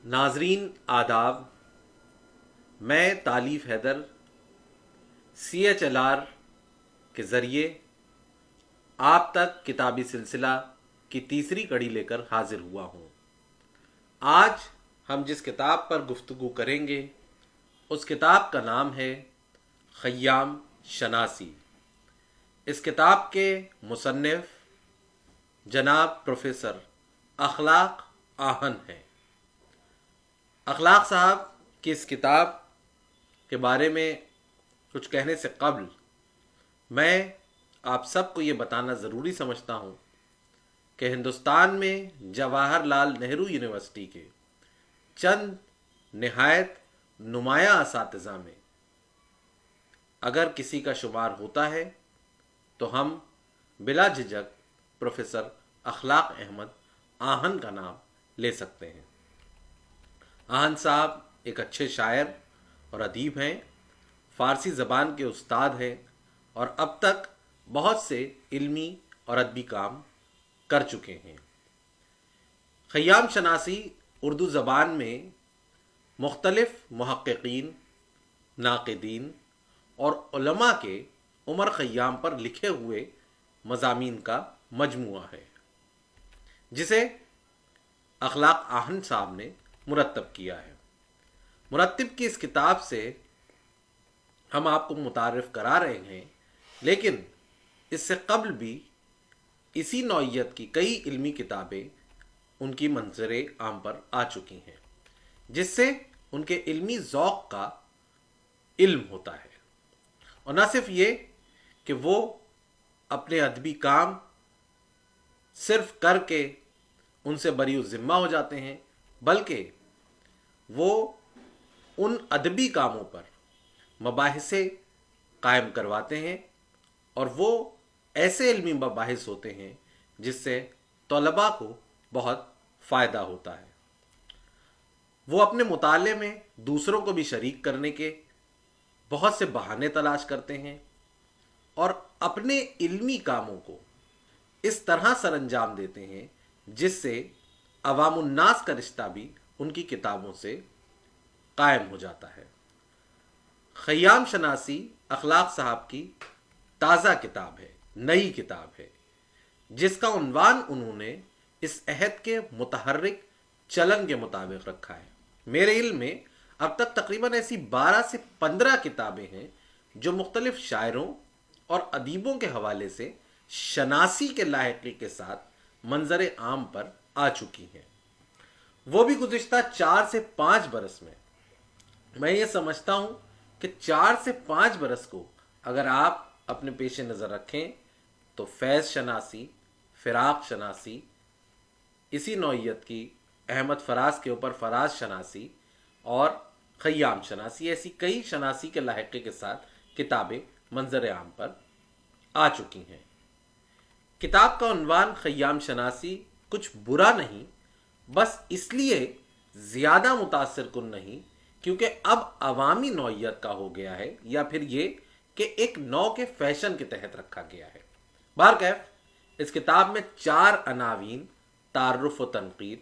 ناظرین آداب، میں تالیف حیدر CHLR کے ذریعے آپ تک کتابی سلسلہ کی تیسری کڑی لے کر حاضر ہوا ہوں۔ آج ہم جس کتاب پر گفتگو کریں گے اس کتاب کا نام ہے خیام شناسی۔ اس کتاب کے مصنف جناب پروفیسر اخلاق آہن ہیں۔ اخلاق صاحب کی اس کتاب کے بارے میں کچھ کہنے سے قبل میں آپ سب کو یہ بتانا ضروری سمجھتا ہوں کہ ہندوستان میں جواہر لال نہرو یونیورسٹی کے چند نہایت نمایاں اساتذہ میں اگر کسی کا شمار ہوتا ہے تو ہم بلا جھجک پروفیسر اخلاق احمد آہن کا نام لے سکتے ہیں۔ آہن صاحب ایک اچھے شاعر اور ادیب ہیں، فارسی زبان کے استاد ہیں اور اب تک بہت سے علمی اور ادبی کام کر چکے ہیں۔ خیام شناسی اردو زبان میں مختلف محققین، ناقدین اور علماء کے عمر خیام پر لکھے ہوئے مضامین کا مجموعہ ہے، جسے اخلاق آہن صاحب نے مرتب کیا ہے۔ مرتب کی اس کتاب سے ہم آپ کو متعارف کرا رہے ہیں، لیکن اس سے قبل بھی اسی نوعیت کی کئی علمی کتابیں ان کی منظر عام پر آ چکی ہیں، جس سے ان کے علمی ذوق کا علم ہوتا ہے۔ اور نہ صرف یہ کہ وہ اپنے ادبی کام صرف کر کے ان سے بری الذمہ ہو جاتے ہیں، بلکہ وہ ان ادبی کاموں پر مباحثے قائم کرواتے ہیں، اور وہ ایسے علمی مباحث ہوتے ہیں جس سے طلباء کو بہت فائدہ ہوتا ہے۔ وہ اپنے مطالعے میں دوسروں کو بھی شریک کرنے کے بہت سے بہانے تلاش کرتے ہیں اور اپنے علمی کاموں کو اس طرح سر انجام دیتے ہیں جس سے عوام الناس کا رشتہ بھی ان کی کتابوں سے قائم ہو جاتا ہے۔ خیام شناسی اخلاق صاحب کی تازہ کتاب ہے، نئی کتاب ہے، جس کا عنوان انہوں نے اس عہد کے متحرک چلن کے مطابق رکھا ہے۔ میرے علم میں اب تک تقریباً ایسی 12 سے 15 کتابیں ہیں جو مختلف شاعروں اور ادیبوں کے حوالے سے شناسی کے لاحقی کے ساتھ منظر عام پر آ چکی ہیں۔ وہ بھی گزشتہ 4 سے 5 برس میں یہ سمجھتا ہوں کہ 4 سے 5 برس کو اگر آپ اپنے پیش نظر رکھیں تو فیض شناسی، فراق شناسی، اسی نوعیت کی احمد فراز کے اوپر فراز شناسی اور خیام شناسی، ایسی کئی شناسی کے لاحقے کے ساتھ کتابیں منظر عام پر آ چکی ہیں۔ کتاب کا عنوان خیام شناسی کچھ برا نہیں، بس اس لیے زیادہ متاثر کن نہیں کیونکہ اب عوامی نوعیت کا ہو گیا ہے، یا پھر یہ کہ ایک نو کے فیشن کے تحت رکھا گیا ہے۔ بہرکیف اس کتاب میں 4 عناوین، تعارف و تنقید،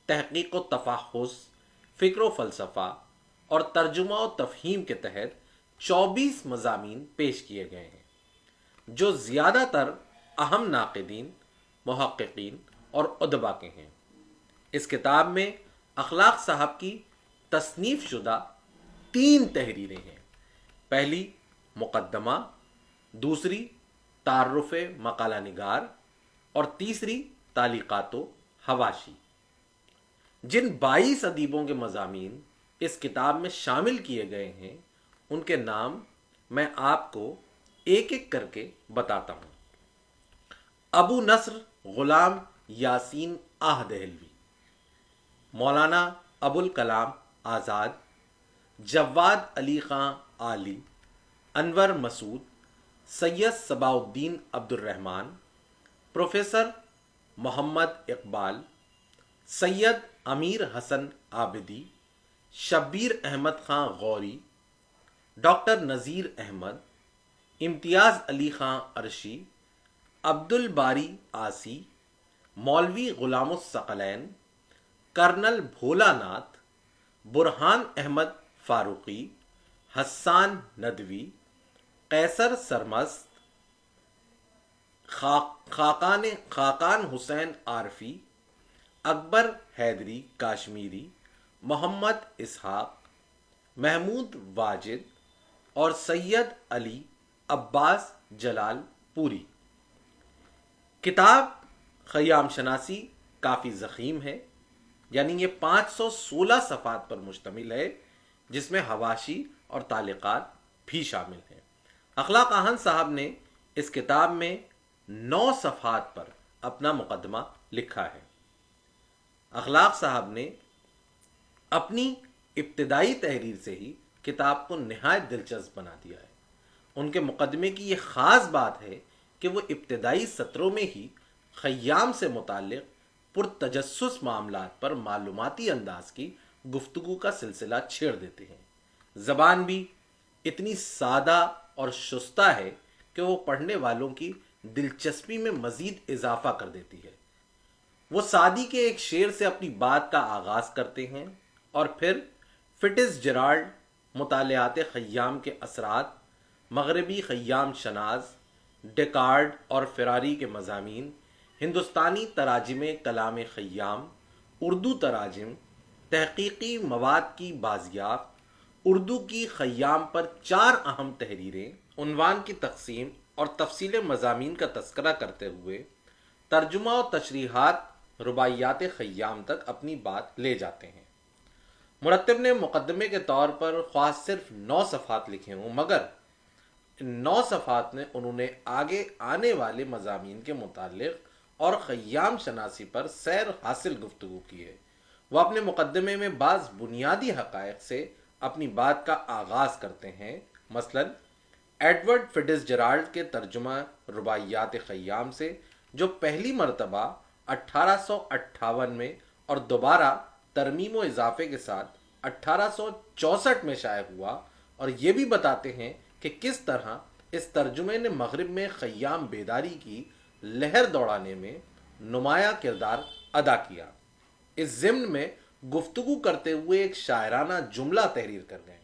تحقیق و تفحص، فکر و فلسفہ اور ترجمہ و تفہیم کے تحت 24 مضامین پیش کیے گئے ہیں، جو زیادہ تر اہم ناقدین، محققین اور ادبا کے ہیں۔ اس کتاب میں اخلاق صاحب کی تصنیف شدہ 3 تحریریں ہیں۔ پہلی مقدمہ، دوسری تعارف مقالہ نگار اور تیسری تعلیقات و حواشی۔ جن 22 ادیبوں کے مضامین اس کتاب میں شامل کیے گئے ہیں ان کے نام میں آپ کو ایک ایک کر کے بتاتا ہوں۔ ابو نصر غلام یاسین آہ دہلوی، مولانا ابو الکلام آزاد، جواد علی خان عالی، انور مسعود، سید صباح الدین عبد الرحمن، پروفیسر محمد اقبال، سید امیر حسن عابدی، شبیر احمد خان غوری، ڈاکٹر نذیر احمد، امتیاز علی خان عرشی، عبد الباری آسی، مولوی غلام الثقلین، کرنل بھولا ناتھ، برہان احمد فاروقی، حسان ندوی، قیصر سرمست، خاقان حسین عارفی، اکبر حیدری کاشمیری، محمد اسحاق، محمود واجد اور سید علی عباس جلال پوری۔ کتاب خیام شناسی کافی ضخیم ہے، یعنی یہ 516 صفحات پر مشتمل ہے، جس میں حواشی اور تعلیقات بھی شامل ہیں۔ اخلاق آہن صاحب نے اس کتاب میں 9 صفحات پر اپنا مقدمہ لکھا ہے۔ اخلاق صاحب نے اپنی ابتدائی تحریر سے ہی کتاب کو نہایت دلچسپ بنا دیا ہے۔ ان کے مقدمے کی یہ خاص بات ہے کہ وہ ابتدائی سطروں میں ہی خیام سے متعلق پرتجسس معاملات پر معلوماتی انداز کی گفتگو کا سلسلہ چھیڑ دیتے ہیں۔ زبان بھی اتنی سادہ اور شستہ ہے کہ وہ پڑھنے والوں کی دلچسپی میں مزید اضافہ کر دیتی ہے۔ وہ سادی کے ایک شعر سے اپنی بات کا آغاز کرتے ہیں اور پھر فٹز جرالڈ، مطالعات خیام کے اثرات، مغربی خیام شناس، ڈیکارڈ اور فراری کے مضامین، ہندوستانی تراجم کلام خیام، اردو تراجم، تحقیقی مواد کی بازیافت، اردو کی خیام پر 4 اہم تحریریں، عنوان کی تقسیم اور تفصیل مضامین کا تذکرہ کرتے ہوئے ترجمہ و تشریحات رباعیات خیام تک اپنی بات لے جاتے ہیں۔ مرتب نے مقدمے کے طور پر خواہ صرف 9 صفحات لکھے ہوں، مگر ان 9 صفحات میں انہوں نے آگے آنے والے مضامین کے متعلق اور خیام شناسی پر سیر حاصل گفتگو کی ہے۔ وہ اپنے مقدمے میں بعض بنیادی حقائق سے اپنی بات کا آغاز کرتے ہیں، مثلا ایڈورڈ فٹز جرالڈ کے ترجمہ رباعیات خیام سے، جو پہلی مرتبہ 1858 میں اور دوبارہ ترمیم و اضافے کے ساتھ 1864 میں شائع ہوا، اور یہ بھی بتاتے ہیں کہ کس طرح اس ترجمے نے مغرب میں خیام بیداری کی لہر دوڑانے میں نمایاں کردار ادا کیا۔ اس ضمن میں گفتگو کرتے ہوئے ایک شاعرانہ جملہ تحریر کر گئے: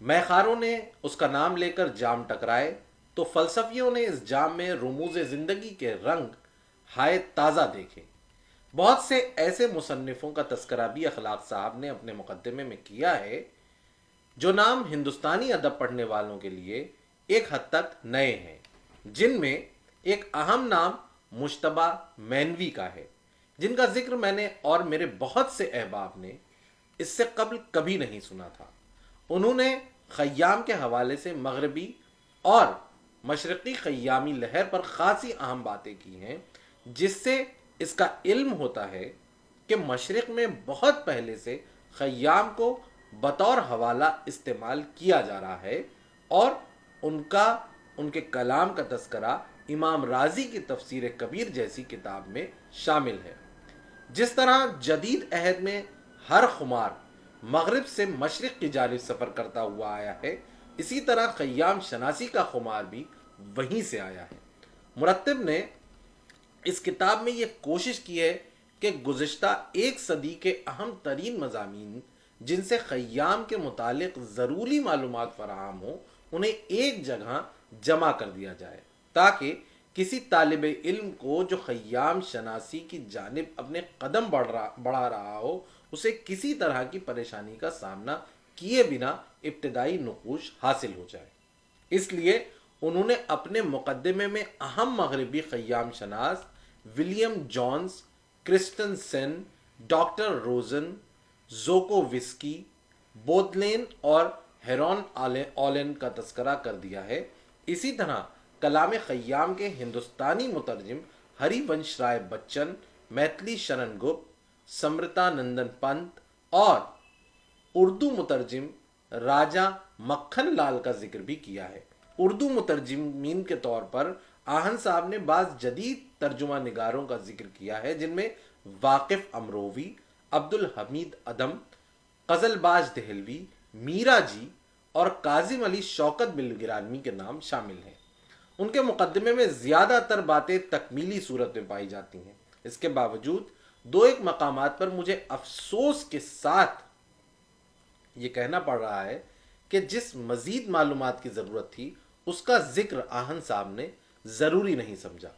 میخاروں نے اس کا نام لے کر جام ٹکرائے تو فلسفیوں نے اس جام میں رموز زندگی کے رنگ ہائے تازہ دیکھے۔ بہت سے ایسے مصنفوں کا تذکرہ بھی اخلاق صاحب نے اپنے مقدمے میں کیا ہے جو نام ہندوستانی ادب پڑھنے والوں کے لیے ایک حد تک نئے ہیں، جن میں ایک اہم نام مجتبیٰ مینوی کا ہے، جن کا ذکر میں نے اور میرے بہت سے احباب نے اس سے قبل کبھی نہیں سنا تھا۔ انہوں نے خیام کے حوالے سے مغربی اور مشرقی خیامی لہر پر خاصی اہم باتیں کی ہیں، جس سے اس کا علم ہوتا ہے کہ مشرق میں بہت پہلے سے خیام کو بطور حوالہ استعمال کیا جا رہا ہے، اور ان کے کلام کا تذکرہ امام رازی کی تفسیر کبیر جیسی کتاب میں شامل ہے۔ جس طرح جدید عہد میں ہر خمار مغرب سے مشرق کی جانب سفر کرتا ہوا آیا ہے، اسی طرح خیام شناسی کا خمار بھی وہیں سے آیا ہے۔ مرتب نے اس کتاب میں یہ کوشش کی ہے کہ گزشتہ 1 صدی کے اہم ترین مضامین جن سے خیام کے متعلق ضروری معلومات فراہم ہوں، انہیں ایک جگہ جمع کر دیا جائے، تاکہ کسی طالب علم کو جو خیام شناسی کی جانب اپنے قدم بڑھا رہا ہو، اسے کسی طرح کی پریشانی کا سامنا کیے بنا ابتدائی نقوش حاصل ہو جائے۔ اس لیے انہوں نے اپنے مقدمے میں اہم مغربی خیام شناس ولیم جونز، کرسٹن سین، ڈاکٹر روزن، زوکووسکی، بودلین اور ہیرون آلن کا تذکرہ کر دیا ہے۔ اسی طرح کلام خیام کے ہندوستانی مترجم ہری ونش رائے بچن، میتھلی شرن گپت، سمرتا نندن پنت اور اردو مترجم راجہ مکھن لال کا ذکر بھی کیا ہے۔ اردو مترجمین کے طور پر آہن صاحب نے بعض جدید ترجمہ نگاروں کا ذکر کیا ہے، جن میں واقف امروی، عبدالحمید ادم، غزل باز دہلوی، میرا جی اور کاظم علی شوکت بلگرانی کے نام شامل ہیں۔ ان کے مقدمے میں زیادہ تر باتیں تکمیلی صورت میں پائی جاتی ہیں۔ اس کے باوجود دو ایک مقامات پر مجھے افسوس کے ساتھ یہ کہنا پڑ رہا ہے کہ جس مزید معلومات کی ضرورت تھی اس کا ذکر آہن صاحب نے ضروری نہیں سمجھا۔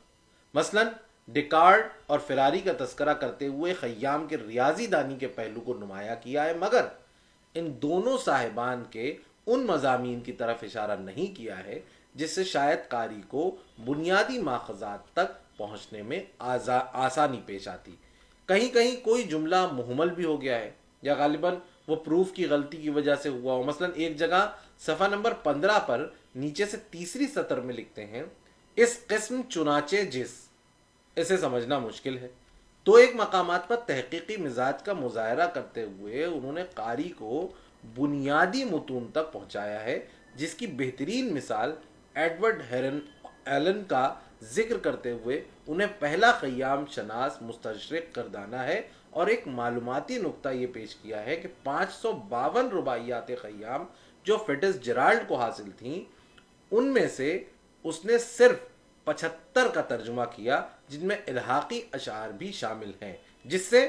مثلا ڈیکارڈ اور فراری کا تذکرہ کرتے ہوئے خیام کے ریاضی دانی کے پہلو کو نمایاں کیا ہے، مگر ان دونوں صاحبان کے ان مضامین کی طرف اشارہ نہیں کیا ہے جس سے شاید قاری کو بنیادی ماخذات تک پہنچنے میں آسانی پیش آتی۔ کہیں کہیں کوئی جملہ مہمل بھی ہو گیا ہے یا غالباً وہ پروف کی غلطی کی وجہ سے ہوا ہو۔ مثلا ایک جگہ صفحہ نمبر 15 پر نیچے سے تیسری سطر میں لکھتے ہیں اس قسم چنانچہ جس، اسے سمجھنا مشکل ہے۔ تو ایک مقامات پر تحقیقی مزاج کا مظاہرہ کرتے ہوئے انہوں نے قاری کو بنیادی متون تک پہنچایا ہے، جس کی بہترین مثال ایڈورڈ ایلن کا ذکر کرتے ہوئے انہیں پہلا خیام شناس مستشرق گردانا ہے، اور ایک معلوماتی نقطہ یہ پیش کیا ہے کہ 552 رباعیات خیام جو فٹز جیرالڈ کو حاصل تھیں ان میں سے اس نے صرف 75 کا ترجمہ کیا، جن میں الحاقی اشعار بھی شامل ہیں، جس سے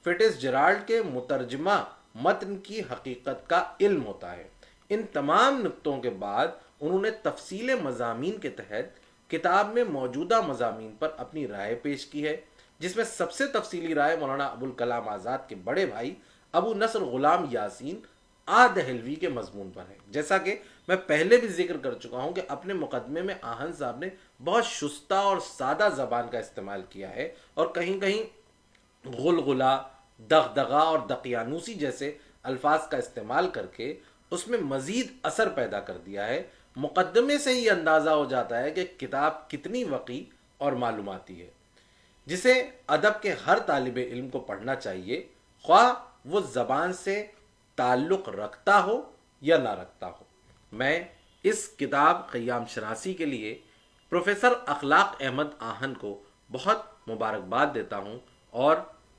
فٹز جیرالڈ کے مترجمہ متن کی حقیقت کا علم ہوتا ہے۔ ان تمام نقطوں کے بعد انہوں نے تفصیل مضامین کے تحت کتاب میں موجودہ مضامین پر اپنی رائے پیش کی ہے، جس میں سب سے تفصیلی رائے مولانا ابوالکلام آزاد کے بڑے بھائی ابو نصر غلام یاسین دہلوی کے مضمون پر ہے۔ جیسا کہ میں پہلے بھی ذکر کر چکا ہوں کہ اپنے مقدمے میں آہن صاحب نے بہت شستہ اور سادہ زبان کا استعمال کیا ہے، اور کہیں کہیں غلغلہ، دغدغہ اور دقیانوسی جیسے الفاظ کا استعمال کر کے اس میں مزید اثر پیدا کر دیا ہے۔ مقدمے سے ہی اندازہ ہو جاتا ہے کہ کتاب کتنی وقی اور معلوماتی ہے، جسے ادب کے ہر طالب علم کو پڑھنا چاہیے، خواہ وہ زبان سے تعلق رکھتا ہو یا نہ رکھتا ہو۔ میں اس کتاب خیام شناسی کے لیے پروفیسر اخلاق احمد آہن کو بہت مبارکباد دیتا ہوں، اور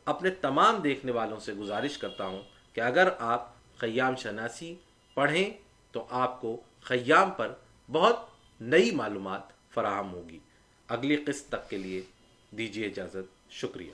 اپنے تمام دیکھنے والوں سے گزارش کرتا ہوں کہ اگر آپ خیام شناسی پڑھیں تو آپ کو خیام پر بہت نئی معلومات فراہم ہوگی۔ اگلی قسط تک کے لیے دیجیے اجازت، شکریہ۔